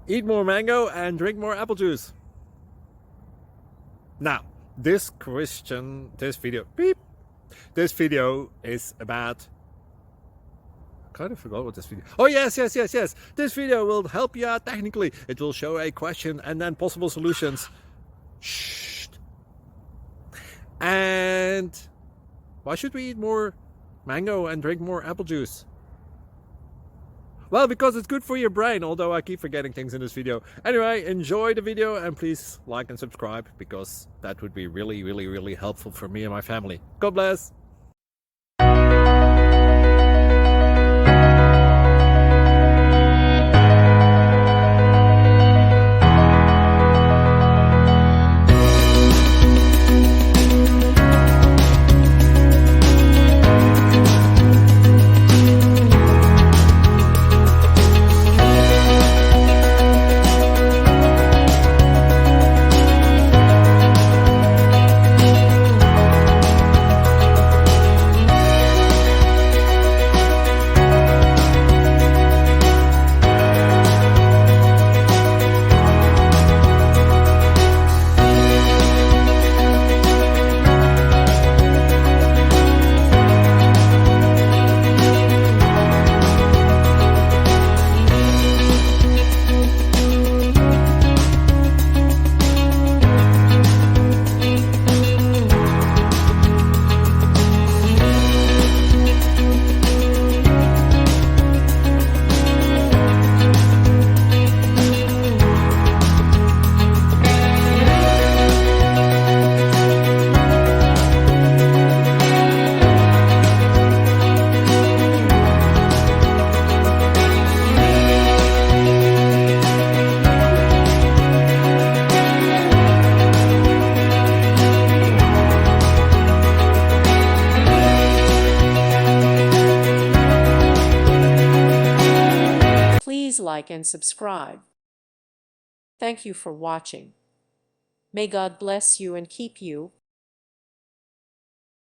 Eat more mango and drink more apple juice. Now, this video is about, I kind of forgot what this video. Oh, yes. This video will help you out technically. It will show a question and then possible solutions. Shh. And why should we eat more mango and drink more apple juice? Well, because it's good for your brain, although I keep forgetting things in this video. Anyway, enjoy the video and please like and subscribe, because that would be really helpful for me and my family. God bless! Please like and subscribe. Thank you for watching. May God bless you and keep you.